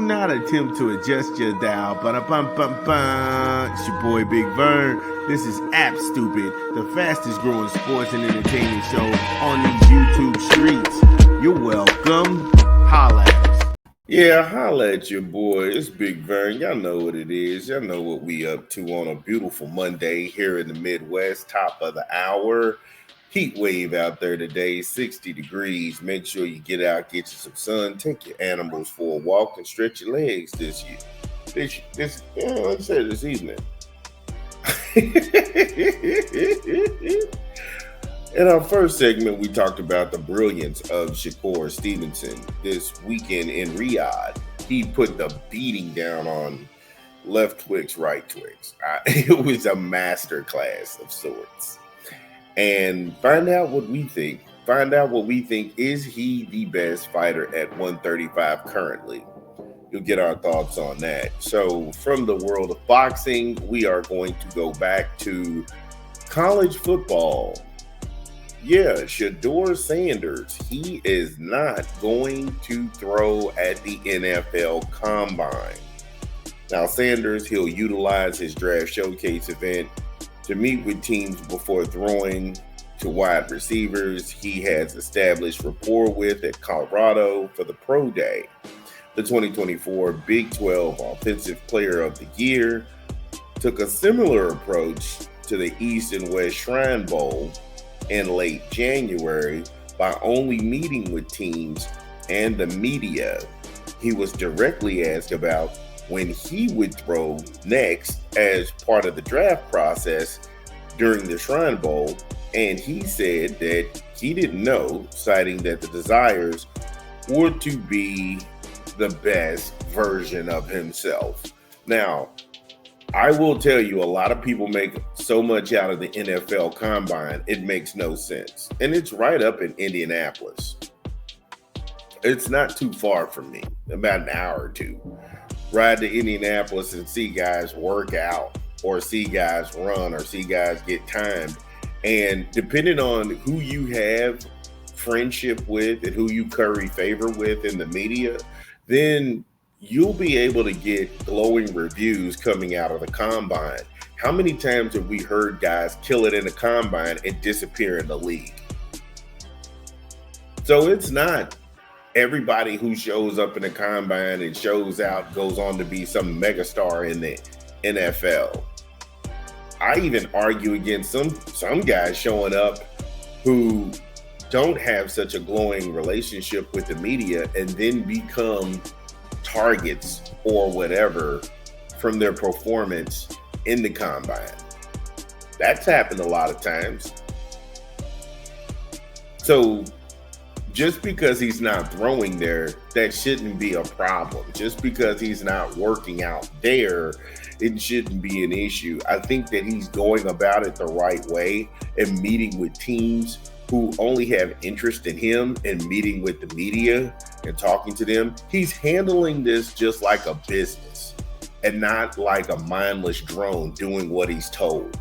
not attempt to adjust your dial. Ba-da-bum-bum-bum. It's your boy Big Vern. This is App Stupid, the fastest growing sports and entertainment show on these YouTube streets. You're welcome. Holla at us. Yeah, holla at your boy. It's Big Vern. Y'all know what it is. Y'all know what we up to on a beautiful Monday here in the Midwest, top of the hour. Heat wave out there today, 60 degrees. Make sure you get out, get you some sun, take your animals for a walk, and stretch your legs this evening. In our first segment, we talked about the brilliance of Sheduer Sanders this weekend in Riyadh. He put the beating down on left Twix, right Twix. It was a master class of sorts. And find out what we think. Find out what we think. Is he the best fighter at 135 currently? You'll get our thoughts on that. So from the world of boxing, we are going to go back to college football. Yeah, Sheduer Sanders, he is not going to throw at the NFL Combine. Now, Sanders, he'll utilize his draft showcase event to meet with teams before throwing to wide receivers he has established rapport with at Colorado for the Pro Day. The 2024 Big 12 Offensive Player of the Year took a similar approach to the East and West Shrine Bowl in late January by only meeting with teams and the media. He was directly asked about when he would throw next as part of the draft process during the Shrine Bowl, and he said that he didn't know, citing that the desires were to be the best version of himself. Now, I will tell you, a lot of people make so much out of the NFL Combine, it makes no sense. And it's right up in Indianapolis. It's not too far from me, about an hour or two. Ride to Indianapolis and see guys work out or see guys run or see guys get timed. And depending on who you have friendship with and who you curry favor with in the media, then you'll be able to get glowing reviews coming out of the Combine. How many times have we heard guys kill it in the Combine and disappear in the league? So it's not everybody who shows up in the Combine and shows out goes on to be some megastar in the NFL. I even argue against some guys showing up who don't have such a glowing relationship with the media and then become targets or whatever from their performance in the Combine. That's happened a lot of times. So just because he's not throwing there, that shouldn't be a problem. Just because he's not working out there, it shouldn't be an issue. I think that he's going about it the right way and meeting with teams who only have interest in him and meeting with the media and talking to them. He's handling this just like a business and not like a mindless drone doing what he's told.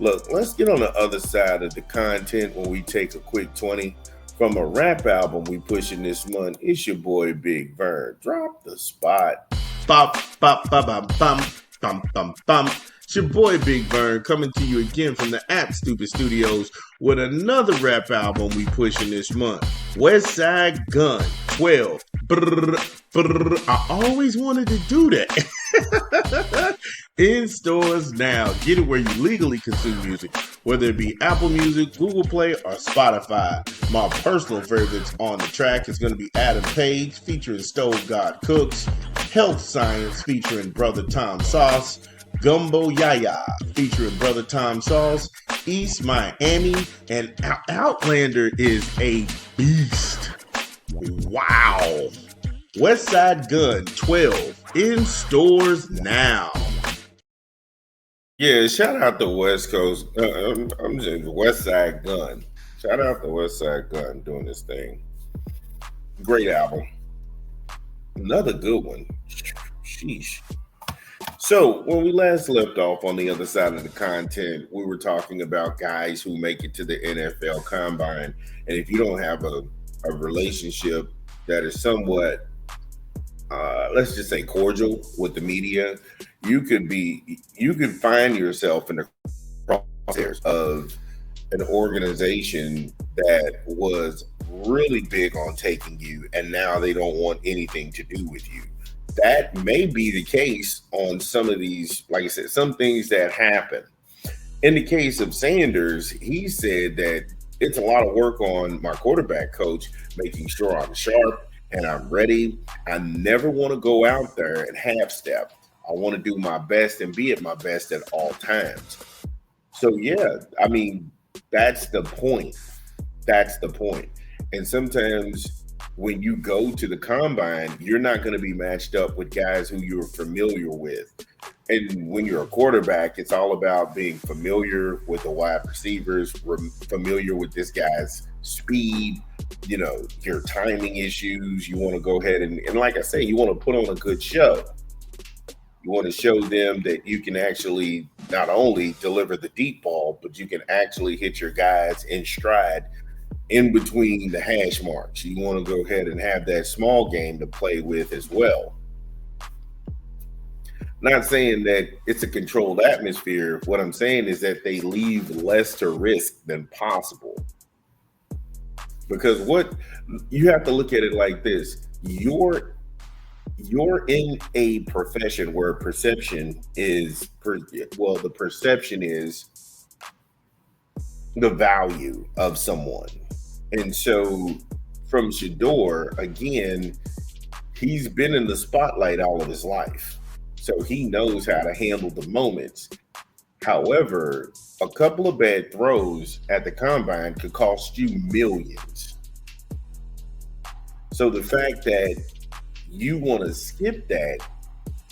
Look, let's get on the other side of the content when we take a quick 20. From a rap album we pushing this month, it's your boy Big Vern. Drop the spot. Bop, bop, bop, bop, bum, bum, bum, bum. It's your boy Big Vern coming to you again from the App Stupid Studios with another rap album we pushing this month. West Side Gun 12. Brr, brr. I always wanted to do that. In stores now. Get it where you legally consume music, whether it be Apple Music, Google Play, or Spotify. My personal favorites on the track is going to be Adam Page featuring Stove God Cooks, Health Science featuring Brother Tom Sauce, Gumbo Yaya featuring Brother Tom Sauce, East Miami, and Outlander is a beast. Wow. West Side Gun 12 in stores now. Yeah, shout out to West Coast. I'm just West Side Gun. Shout out to West Side Gun doing this thing. Great album. Another good one. Sheesh. So when we last left off on the other side of the content, we were talking about guys who make it to the NFL Combine. And if you don't have a relationship that is somewhat let's just say cordial with the media, you could find yourself in the crosshairs of an organization that was really big on taking you, and now they don't want anything to do with you. That may be the case on some of these, like I said, some things that happen. In the case of Sanders, he said that it's a lot of work on my quarterback coach, making sure I'm sharp and I'm ready. I never want to go out there and half step. I want to do my best and be at my best at all times. So, yeah, I mean, that's the point. That's the point. And sometimes when you go to the combine, you're not going to be matched up with guys who you're familiar with. And when you're a quarterback, it's all about being familiar with the wide receivers, familiar with this guy's speed, your timing issues. You want to go ahead and like I say, you want to put on a good show. You want to show them that you can actually not only deliver the deep ball, but you can actually hit your guys in stride in between the hash marks. You want to go ahead and have that small game to play with as well. Not saying that it's a controlled atmosphere. What I'm saying is that they leave less to risk than possible. Because what you have to look at it like this: you're in a profession where perception is the perception is the value of someone. And so from Sheduer, again, he's been in the spotlight all of his life. So he knows how to handle the moments. However, a couple of bad throws at the combine could cost you millions. So the fact that you want to skip that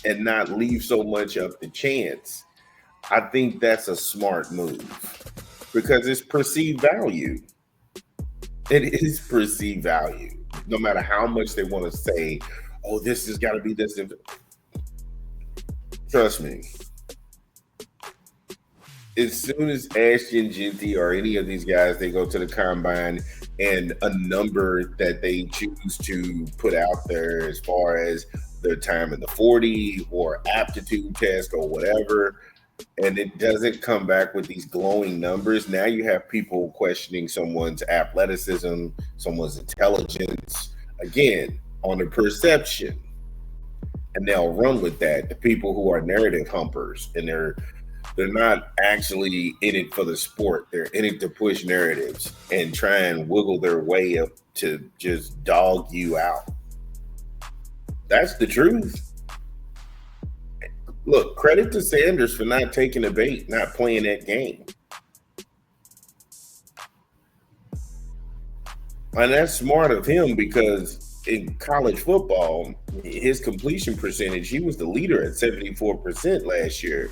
and not leave so much up to chance, I think that's a smart move because it's perceived value. It is perceived value. No matter how much they want to say, oh, this has got to be this. Trust me. As soon as Ashton, Genty, or any of these guys, they go to the combine and a number that they choose to put out there as far as their time in the 40 or aptitude test or whatever, and it doesn't come back with these glowing numbers, now you have people questioning someone's athleticism, someone's intelligence, again, on the perception. And they'll run with that. The people who are narrative humpers, and they're not actually in it for the sport. They're in it to push narratives and try and wiggle their way up to just dog you out. That's the truth. Look, credit to Sanders for not taking the bait, not playing that game. And that's smart of him because in college football, his completion percentage, he was the leader at 74% last year.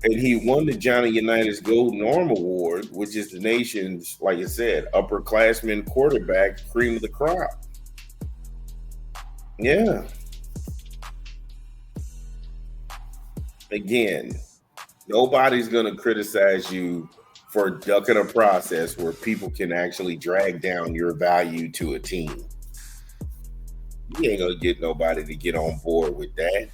And he won the Johnny Unitas Golden Arm Award, which is the nation's, like I said, upperclassman quarterback, cream of the crop. Yeah. Again, nobody's going to criticize you for ducking a process where people can actually drag down your value to a team. You ain't going to get nobody to get on board with that.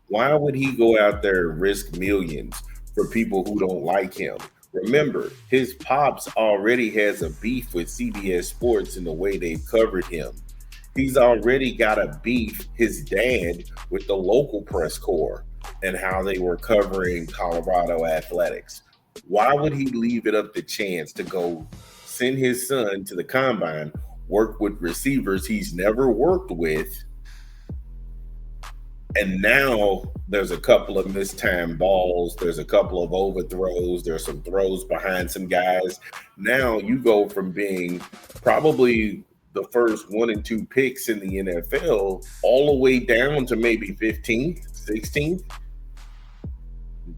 Why would he go out there and risk millions for people who don't like him? Remember, his pops already has a beef with CBS Sports in the way they've covered him. He's already got a beef, his dad, with the local press corps and how they were covering Colorado athletics. Why would he leave it up to chance to go send his son to the combine, work with receivers he's never worked with? And now there's a couple of mistimed balls. There's a couple of overthrows. There's some throws behind some guys. Now you go from being probably the first 1 and 2 picks in the NFL all the way down to maybe 15th, 16th.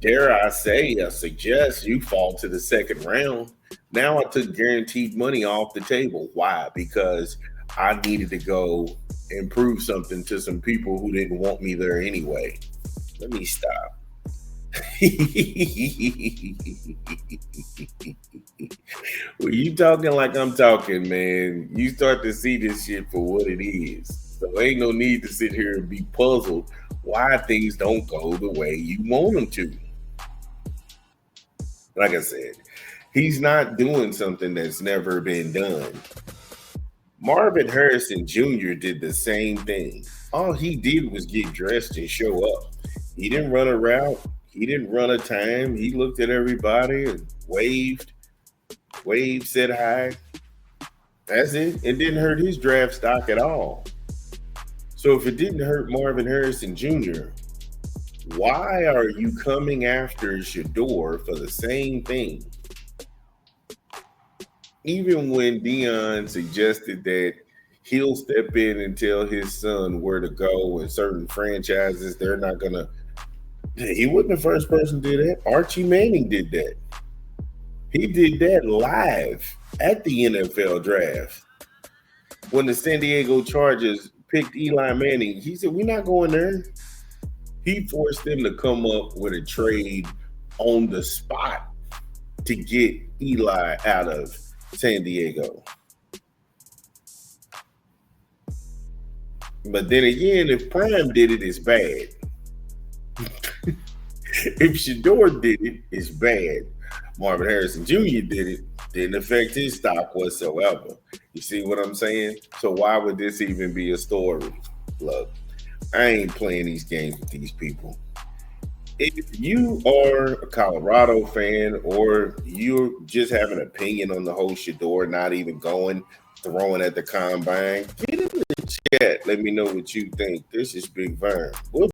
Dare I say, I suggest you fall to the second round. Now I took guaranteed money off the table. Why? Because I needed to go and prove something to some people who didn't want me there anyway. Let me stop. When you talking like I'm talking, man, you start to see this shit for what it is. So ain't no need to sit here and be puzzled why things don't go the way you want them to. Like I said, he's not doing something that's never been done. Marvin Harrison Jr. did the same thing. All he did was get dressed and show up. He didn't run a route. He didn't run a time. He looked at everybody and waved, said hi. That's it. It didn't hurt his draft stock at all. So if it didn't hurt Marvin Harrison Jr., why are you coming after Sheduer for the same thing? Even when Deion suggested that he'll step in and tell his son where to go and certain franchises, they're not going to. He wasn't the first person to do that. Archie Manning did that. He did that live at the NFL draft. When the San Diego Chargers picked Eli Manning, he said, we're not going there. He forced them to come up with a trade on the spot to get Eli out of San Diego. But then again, if Prime did it, it's bad. If Sheduer did it, it's bad. Marvin Harrison Jr. did it, didn't affect his stock whatsoever. You see what I'm saying? So why would this even be a story? Look, I ain't playing these games with these people. If you are a Colorado fan or you just have an opinion on the whole Sheduer not even going, throwing at the combine, get in the chat. Let me know what you think. This is Big Vern. We'll